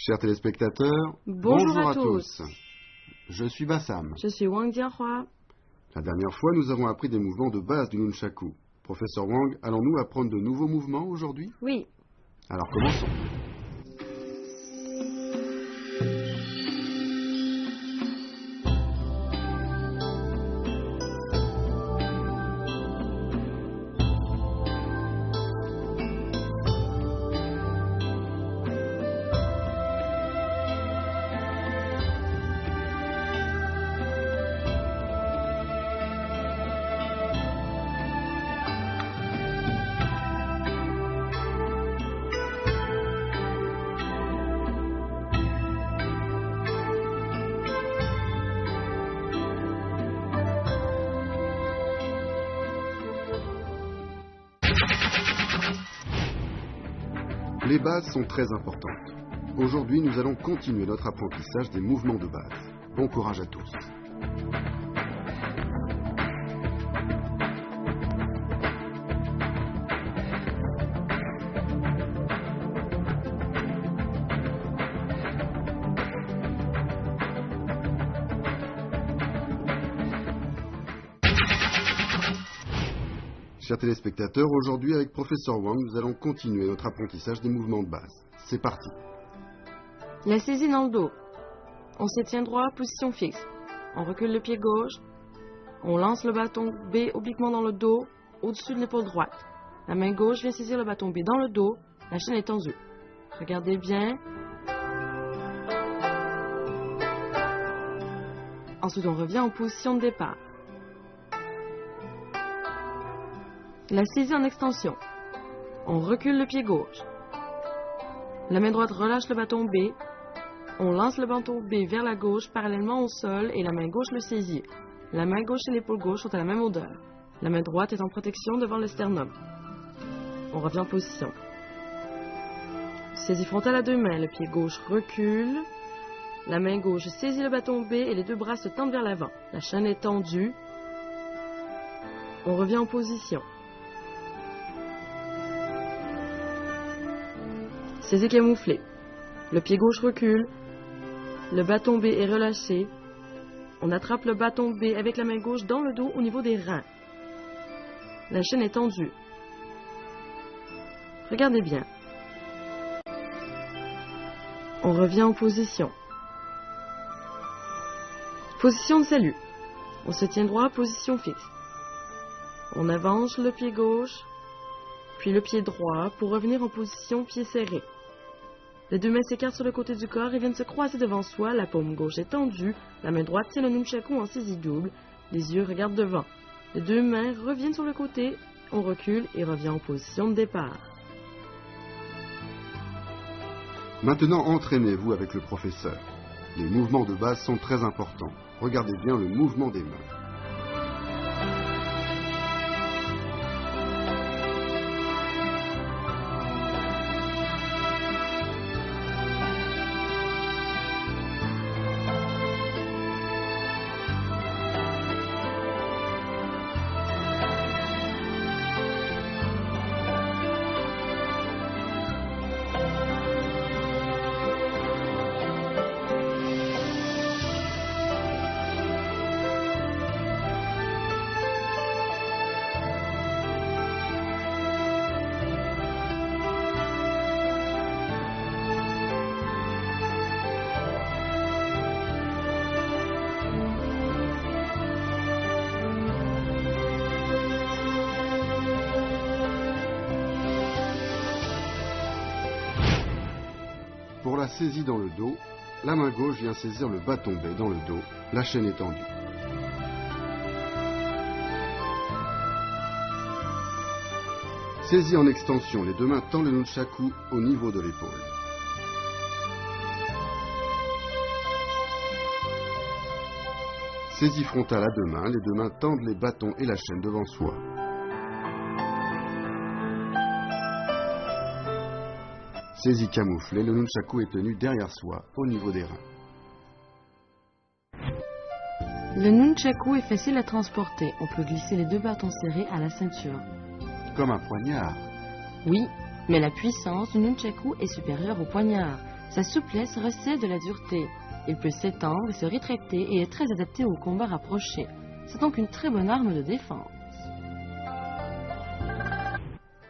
Chers téléspectateurs, bonjour à tous. Je suis Bassam. Je suis Wang Jianhua. La dernière fois, nous avons appris des mouvements de base du nunchaku. Professeur Wang, allons-nous apprendre de nouveaux mouvements aujourd'hui? Oui. Alors commençons. Les bases sont très importantes. Aujourd'hui, nous allons continuer notre apprentissage des mouvements de base. Bon courage à tous. Chers téléspectateurs, aujourd'hui avec Professeur Wang, nous allons continuer notre apprentissage des mouvements de base. C'est parti. La saisie dans le dos. On se tient droit, position fixe. On recule le pied gauche. On lance le bâton B obliquement dans le dos, au-dessus de l'épaule droite. La main gauche vient saisir le bâton B dans le dos. La chaîne est tendue. Regardez bien. Ensuite, on revient en position de départ. La saisie en extension. On recule le pied gauche. La main droite relâche le bâton B. On lance le bâton B vers la gauche parallèlement au sol et la main gauche le saisit. La main gauche et l'épaule gauche sont à la même hauteur. La main droite est en protection devant le sternum. On revient en position. Saisie frontale à deux mains. Le pied gauche recule. La main gauche saisit le bâton B et les deux bras se tendent vers l'avant. La chaîne est tendue. On revient en position. Saisie camouflée. Le pied gauche recule. Le bâton B est relâché. On attrape le bâton B avec la main gauche dans le dos au niveau des reins. La chaîne est tendue. Regardez bien. On revient en position. Position de salut. On se tient droit, position fixe. On avance le pied gauche, puis le pied droit pour revenir en position pied serré. Les deux mains s'écartent sur le côté du corps et viennent se croiser devant soi. La paume gauche est tendue. La main droite tient le nunchaku en saisie double. Les yeux regardent devant. Les deux mains reviennent sur le côté. On recule et revient en position de départ. Maintenant, entraînez-vous avec le professeur. Les mouvements de base sont très importants. Regardez bien le mouvement des mains. Pour la saisie dans le dos, la main gauche vient saisir le bâton B dans le dos, la chaîne est tendue. Saisie en extension, les deux mains tendent le nunchaku au niveau de l'épaule. Saisie frontale à deux mains, les deux mains tendent les bâtons et la chaîne devant soi. Saisie camouflée, le nunchaku est tenu derrière soi, au niveau des reins. Le nunchaku est facile à transporter. On peut glisser les deux bâtons serrés à la ceinture. Comme un poignard. Oui, mais la puissance du nunchaku est supérieure au poignard. Sa souplesse recèle de la dureté. Il peut s'étendre et se rétracter et est très adapté au combat rapproché. C'est donc une très bonne arme de défense.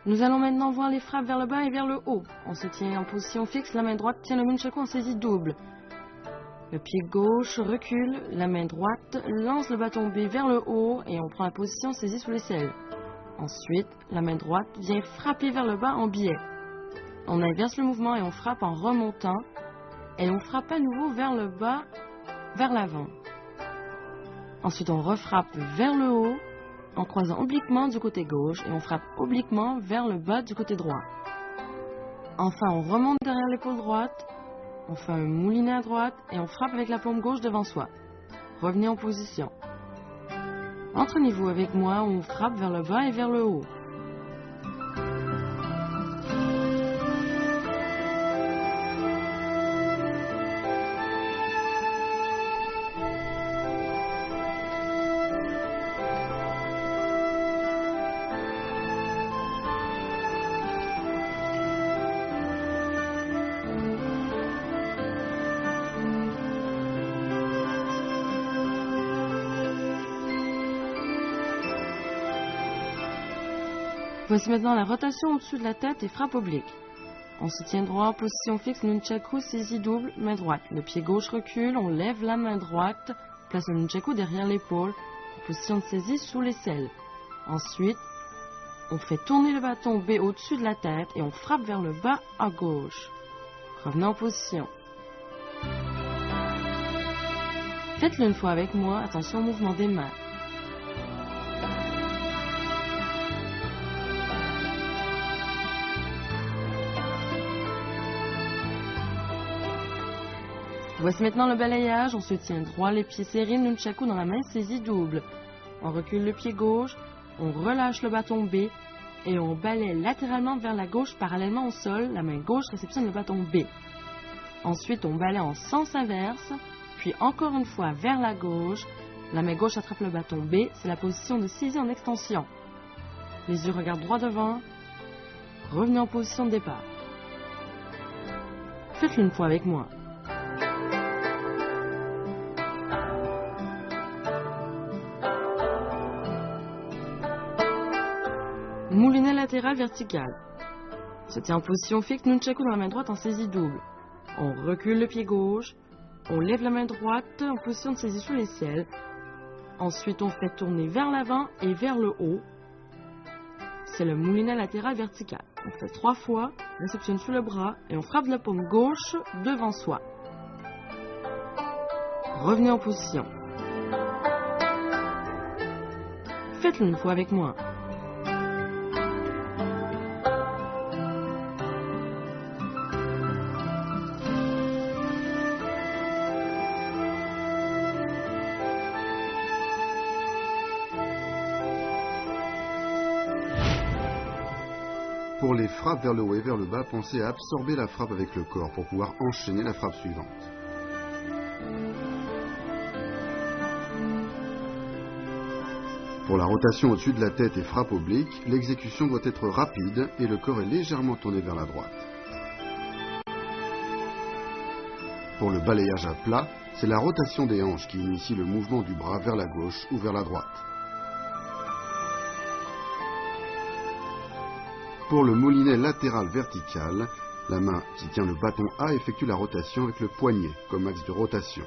Nous allons maintenant voir les frappes vers le bas et vers le haut. On se tient en position fixe, la main droite tient le nunchaku en saisie double. Le pied gauche recule, la main droite lance le bâton B vers le haut et on prend la position saisie sous l'aisselle. Ensuite, la main droite vient frapper vers le bas en biais. On inverse le mouvement et on frappe en remontant et on frappe à nouveau vers le bas, vers l'avant. Ensuite, on refrappe vers le haut en croisant obliquement du côté gauche et on frappe obliquement vers le bas du côté droit. Enfin, on remonte derrière l'épaule droite, on fait un moulinet à droite et on frappe avec la paume gauche devant soi. Revenez en position. Entraînez-vous avec moi, on frappe vers le bas et vers le haut. Voici maintenant la rotation au-dessus de la tête et frappe oblique. On se tient droit en position fixe, nunchaku saisie double, main droite. Le pied gauche recule, on lève la main droite, place le nunchaku derrière l'épaule, position de saisie sous l'aisselle. Ensuite, on fait tourner le bâton B au-dessus de la tête et on frappe vers le bas à gauche. Revenez en position. Faites-le une fois avec moi, attention au mouvement des mains. Voici maintenant le balayage. On se tient droit, les pieds serrés, nunchaku dans la main saisie double. On recule le pied gauche, on relâche le bâton B et on balaye latéralement vers la gauche parallèlement au sol. La main gauche réceptionne le bâton B. Ensuite, on balaye en sens inverse, puis encore une fois vers la gauche. La main gauche attrape le bâton B. C'est la position de saisie en extension. Les yeux regardent droit devant. Revenez en position de départ. Faites-le une fois avec moi. Moulinet latéral vertical. On se tient en position fixe, nunchaku dans la main droite en saisie double. On recule le pied gauche, on lève la main droite en position de saisie sous l'aisselle. Ensuite, on fait tourner vers l'avant et vers le haut. C'est le moulinet latéral vertical. On fait 3 fois, réceptionne sous le bras et on frappe de la paume gauche devant soi. Revenez en position. Faites-le une fois avec moi. Pour les frappes vers le haut et vers le bas, pensez à absorber la frappe avec le corps pour pouvoir enchaîner la frappe suivante. Pour la rotation au-dessus de la tête et frappe oblique, l'exécution doit être rapide et le corps est légèrement tourné vers la droite. Pour le balayage à plat, c'est la rotation des hanches qui initie le mouvement du bras vers la gauche ou vers la droite. Pour le moulinet latéral vertical, la main qui tient le bâton A effectue la rotation avec le poignet comme axe de rotation.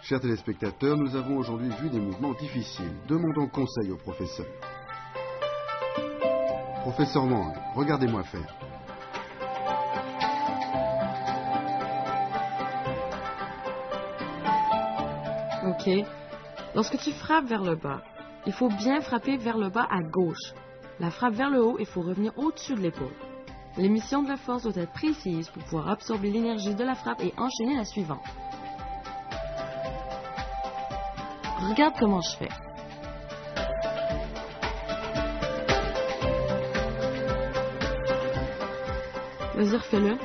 Chers téléspectateurs, nous avons aujourd'hui vu des mouvements difficiles. Demandons conseil au professeur. Professeur Wang, regardez-moi faire. Ok. Lorsque tu frappes vers le bas, il faut bien frapper vers le bas à gauche. La frappe vers le haut, il faut revenir au-dessus de l'épaule. L'émission de la force doit être précise pour pouvoir absorber l'énergie de la frappe et enchaîner la suivante. Regarde comment je fais. Vas-y, refais-le.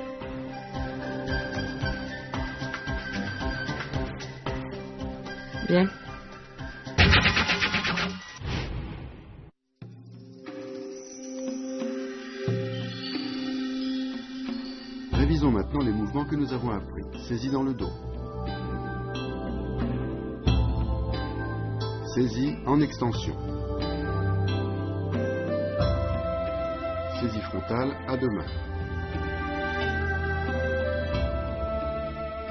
Bien. Révisons maintenant les mouvements que nous avons appris. Saisie dans le dos. Saisie en extension. Saisie frontale à deux mains.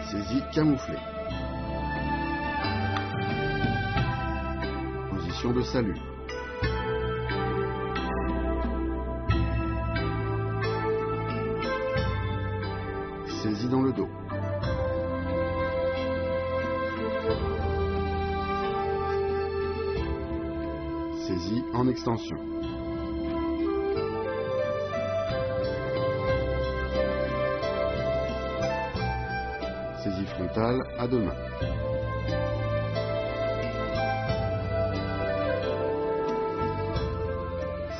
Saisie camouflée. Position de salut. Saisie dans le dos. Saisie en extension. Saisie frontale à deux mains.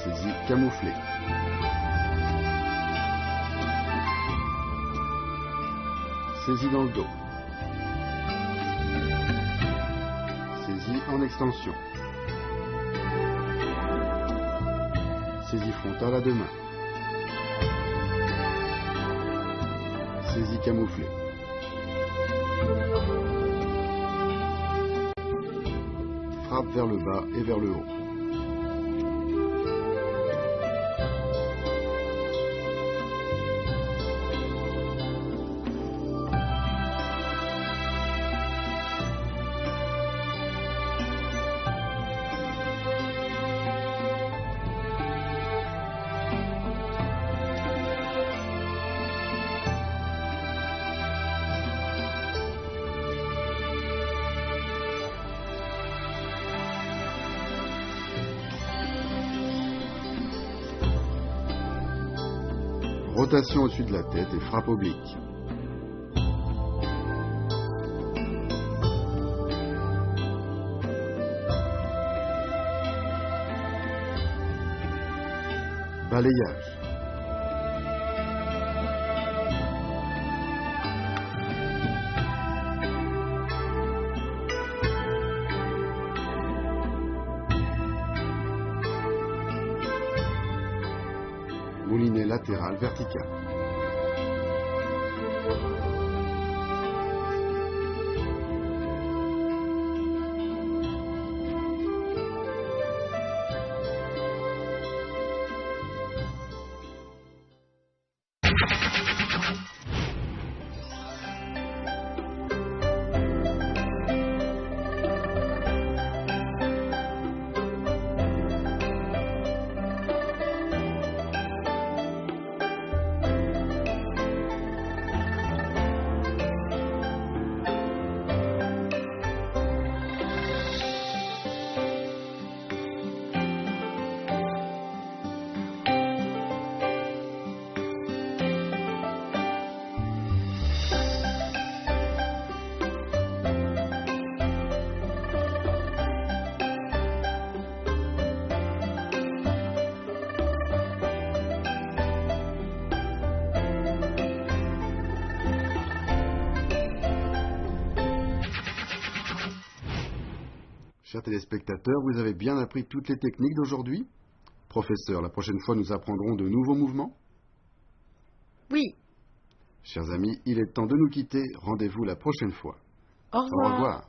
Saisie camouflée. Saisie dans le dos. Saisie en extension. Saisie frontale à deux mains. Saisie camouflée. Frappe vers le bas et vers le haut. Rotation au-dessus de la tête et frappe oblique. Balayage. Moulinet latéral vertical. Chers téléspectateurs, vous avez bien appris toutes les techniques d'aujourd'hui? Professeur, la prochaine fois nous apprendrons de nouveaux mouvements? Oui. Chers amis, il est temps de nous quitter. Rendez-vous la prochaine fois. Au revoir. Au revoir.